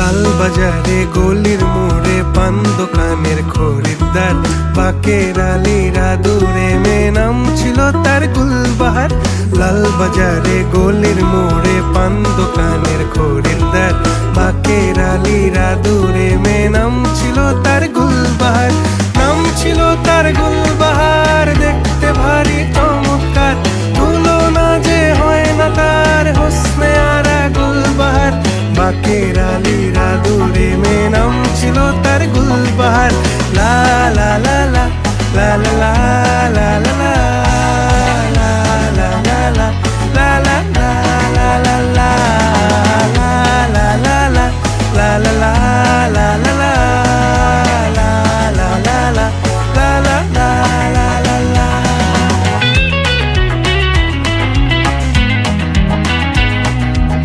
লাল বাজারে গলির মোড়ে পান দোকানের খরিদ্দার, বাকের আলীরা দূরে মে নাম ছিল তার গুলবাহার। লাল বাজারে গলির মোড়ে পান দোকানের খরিদ্দার, বাকের আলীরা